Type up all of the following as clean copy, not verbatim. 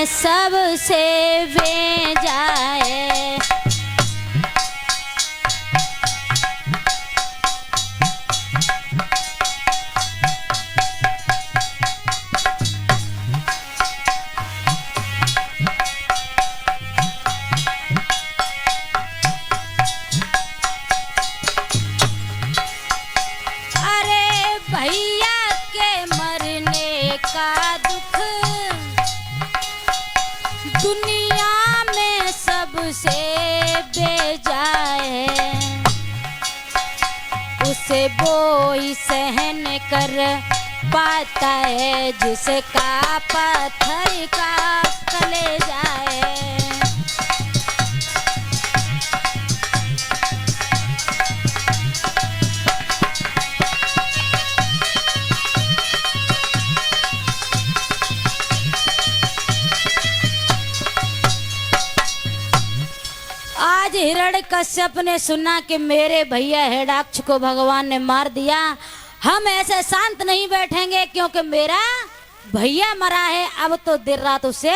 में सबसे बेजाए। भैया के मरने का दुख दुनिया में सबसे बेजाए। उसे कोई सहन कर पाता है जिसका पत्थर का कलेजा है। आज हिरण्यकश्यप ने सुना कि मेरे भैया हिरण्याक्ष को भगवान ने मार दिया। हम ऐसे शांत नहीं बैठेंगे क्योंकि मेरा भैया मरा है। अब तो देर रात उसे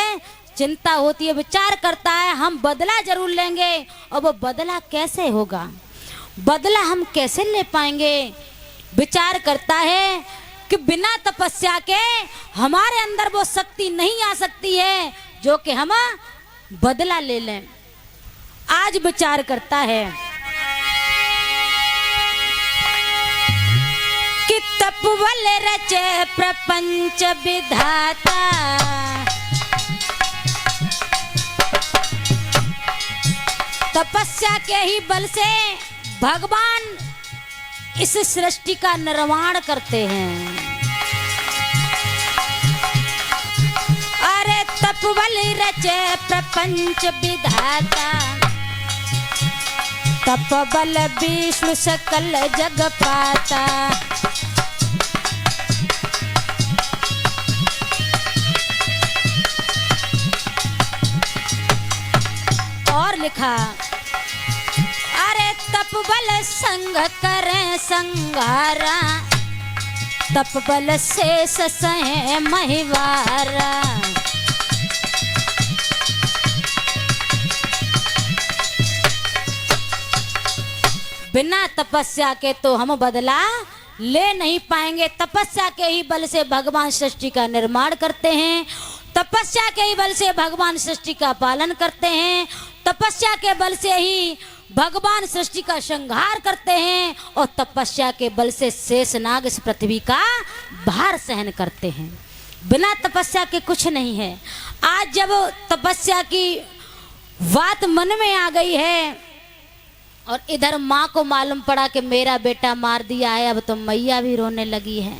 चिंता होती है, विचार करता है हम बदला जरूर लेंगे। और वो बदला कैसे होगा, बदला हम कैसे ले पाएंगे। विचार करता है कि बिना तपस्या के हमारे अंदर वो शक्ति नहीं आ सकती है जो कि हम बदला ले लें। आज विचार करता है कि तपबल रचे प्रपंच विधाता। तपस्या के ही बल से भगवान इस सृष्टि का निर्माण करते हैं। अरे तपबल रचे प्रपंच विधाता, तप बल विष्णु सकल जग पाता। और लिखा अरे तप बल संग करें संगारा, तप बल शेष सहे महिवारा। बिना तपस्या के तो हम बदला ले नहीं पाएंगे। तपस्या के ही बल से भगवान सृष्टि का निर्माण करते हैं। तपस्या के ही बल से भगवान सृष्टि का पालन करते हैं। तपस्या के बल से ही भगवान सृष्टि का संहार करते हैं। और तपस्या के बल से शेषनाग इस पृथ्वी का भार सहन करते हैं। बिना तपस्या के कुछ नहीं है। आज जब तपस्या की बात मन में आ गई है और इधर माँ को मालूम पड़ा कि मेरा बेटा मार दिया है, अब तो मैया भी रोने लगी है।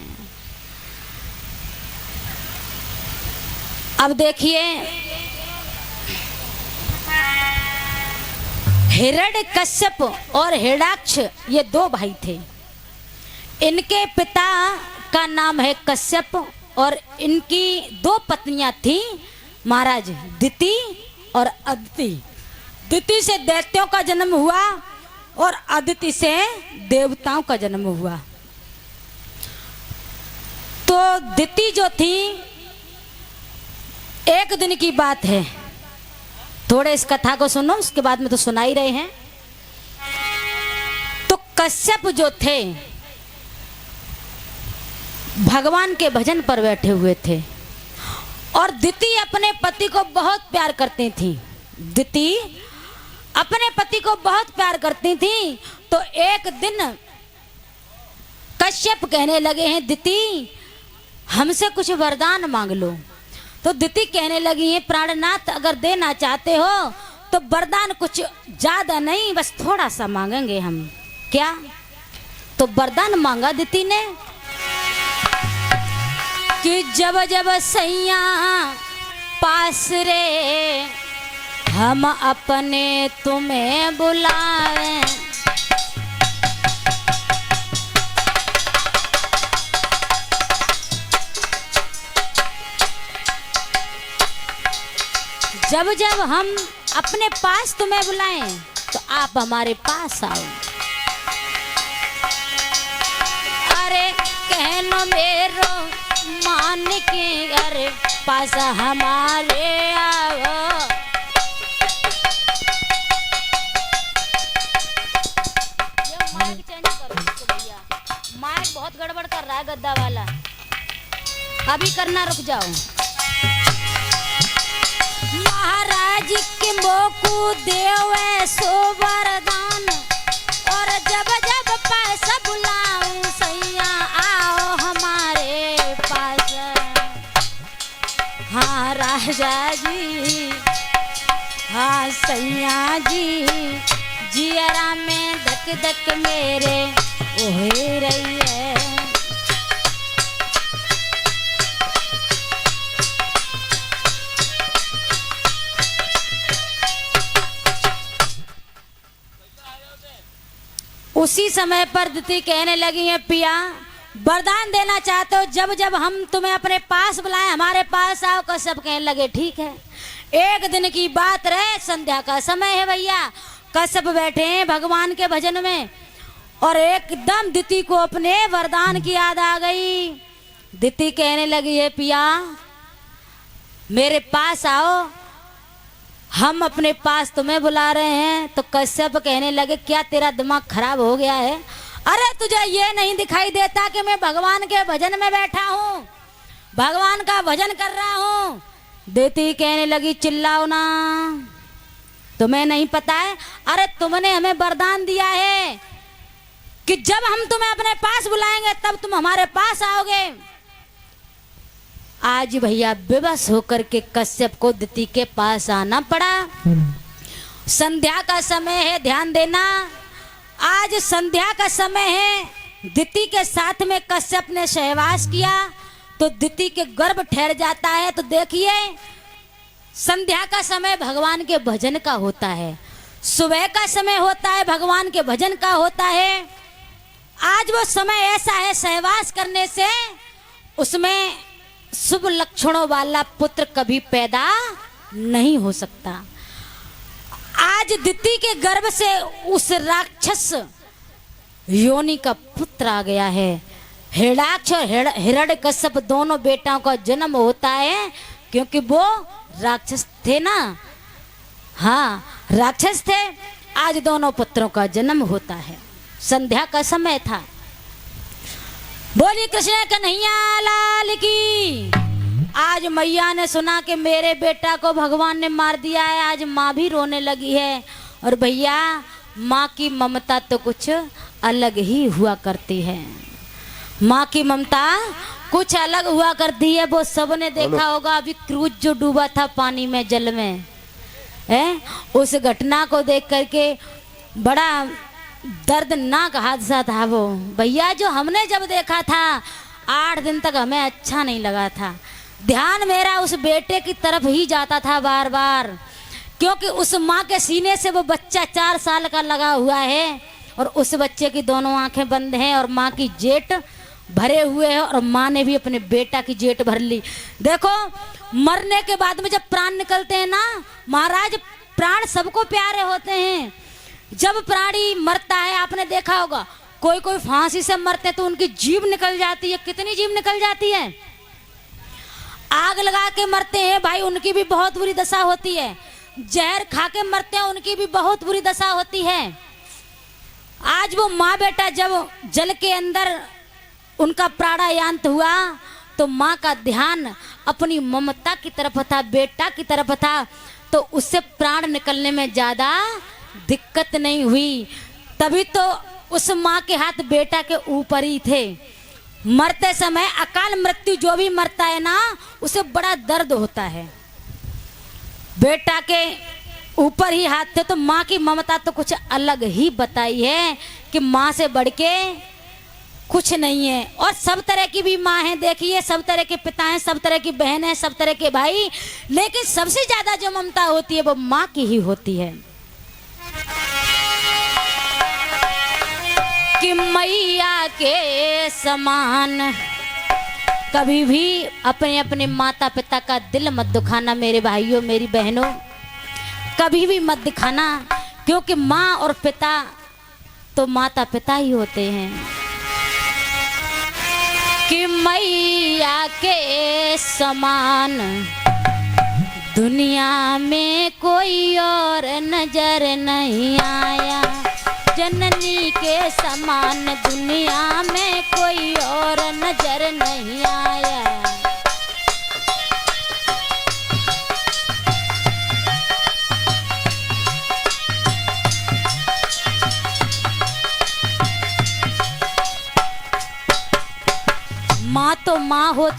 अब देखिए हिरण्यकश्यप और हिरण्याक्ष ये दो भाई थे। इनके पिता का नाम है कश्यप और इनकी दो पत्नियां थी महाराज दिति और अदिति। दिति से दैत्यों का जन्म हुआ और अदिति से देवताओं का जन्म हुआ। तो दिति जो थी, एक दिन की बात है, थोड़े इस कथा को सुनो, उसके बाद में तो सुना ही रहे हैं। तो कश्यप जो थे भगवान के भजन पर बैठे हुए थे और दिति अपने पति को बहुत प्यार करती थी। दिति अपने पति को बहुत प्यार करती थी। तो एक दिन कश्यप कहने लगे हैं दिति हमसे कुछ वरदान मांग लो। तो दिति कहने लगी है प्राणनाथ अगर देना चाहते हो तो वरदान कुछ ज्यादा नहीं, बस थोड़ा सा मांगेंगे हम। क्या? तो वरदान मांगा दिति ने कि जब जब सैया पास रे हम अपने तुम्हें बुलाएं। जब जब हम अपने पास तुम्हें बुलाएं तो आप हमारे पास आओ। अरे कहनो मेरो मान के अरे पास हमारे गद्दा वाला अभी करना, रुक जाओ। महाराज के मोकू देवे सो वरदान, और जब जब पैसा बुलाऊं सैया आओ हमारे पास। हाँ राजा जी, हाँ सैया जी, जियरा में धक धक मेरे ओहे रही है। उसी समय पर दिति कहने लगी है, पिया वरदान देना चाहते हो, जब जब हम तुम्हें अपने पास बुलाएं हमारे पास आओ। कश्यप कहने लगे ठीक है। एक दिन की बात रहे, संध्या का समय है भैया, कश्यप बैठे हैं भगवान के भजन में, और एकदम दिति को अपने वरदान की याद आ गई। दिति कहने लगी है, पिया मेरे पास आओ, हम अपने पास तुम्हें बुला रहे हैं। तो कश्यप कहने लगे, क्या तेरा दिमाग खराब हो गया है? अरे तुझे ये नहीं दिखाई देता कि मैं भगवान के भजन में बैठा हूँ, भगवान का भजन कर रहा हूँ। दिति कहने लगी, चिल्लाओ ना, तुम्हें नहीं पता है? अरे तुमने हमें वरदान दिया है कि जब हम तुम्हें अपने पास बुलाएंगे तब तुम हमारे पास आओगे। आज भैया बेबस होकर के कश्यप को दिति के पास आना पड़ा। संध्या का समय है, ध्यान देना, आज संध्या का समय है। दिति के साथ में कश्यप ने सहवास किया तो दिति के गर्भ ठहर जाता है। तो देखिए संध्या का समय भगवान के भजन का होता है, सुबह का समय होता है भगवान के भजन का होता है। आज वो समय ऐसा है, सहवास करने से उसमें शुभ लक्षणों वाला पुत्र कभी पैदा नहीं हो सकता। आज दिति के गर्भ से उस राक्षस योनि का पुत्र आ गया है। हिरण्याक्ष और हिरण्यकश्यप दोनों बेटाओं का जन्म होता है, क्योंकि वो राक्षस थे ना, हाँ राक्षस थे। आज दोनों पुत्रों का जन्म होता है। संध्या का समय था। बोली कृष्ण कन्हैया लाल की। आज मैया ने सुना कि मेरे बेटा को भगवान ने मार दिया है। आज माँ भी रोने लगी है। और भैया माँ की ममता तो कुछ अलग ही हुआ करती है। माँ की ममता कुछ अलग हुआ करती है। वो सबने देखा होगा, अभी क्रूज जो डूबा था पानी में, जल में है, उस घटना को देख करके बड़ा दर्दनाक हादसा था वो भैया। जो हमने जब देखा था 8 दिन तक हमें अच्छा नहीं लगा था। ध्यान मेरा उस बेटे की तरफ ही जाता था बार बार, क्योंकि उस माँ के सीने से वो बच्चा 4 साल का लगा हुआ है, और उस बच्चे की दोनों आंखें बंद हैं और माँ की जेट भरे हुए हैं, और माँ ने भी अपने बेटा की जेट भर ली। देखो मरने के बाद में जब प्राण निकलते हैं ना महाराज, प्राण सबको प्यारे होते हैं। जब प्राणी मरता है, आपने देखा होगा कोई कोई फांसी से मरते तो उनकी जीभ निकल जाती है। कितनी जीभ निकल जाती है? आग लगा के मरते हैं भाई, उनकी भी बहुत बुरी दशा होती है। जहर खा के मरते हैं, उनकी भी बहुत बुरी दशा होती है। आज वो माँ बेटा जब जल के अंदर उनका प्राणायांत हुआ तो माँ का ध्यान अपनी ममता की तरफ था, बेटा की तरफ था, तो उससे प्राण निकलने में ज्यादा दिक्कत नहीं हुई। तभी तो उस माँ के हाथ बेटा के ऊपर ही थे। मरते समय अकाल मृत्यु जो भी मरता है ना, उसे बड़ा दर्द होता है। बेटा के ऊपर ही हाथ थे, तो माँ की ममता तो कुछ अलग ही बताई है कि माँ से बढ़ के कुछ नहीं है। और सब तरह की भी माँ है, देखिए सब तरह के पिता हैं, सब तरह की बहन है, सब तरह के भाई, लेकिन सबसे ज्यादा जो ममता होती है वो माँ की ही होती है। कि मैया के समान कभी भी अपने अपने माता पिता का दिल मत दुखाना मेरे भाइयों मेरी बहनों, कभी भी मत दिखाना, क्योंकि माँ और पिता तो माता पिता ही होते हैं। कि मैया के समान दुनिया में कोई और नजर नहीं आया। जननी के समान दुनिया में कोई और नजर नहीं आया। माँ तो माँ हो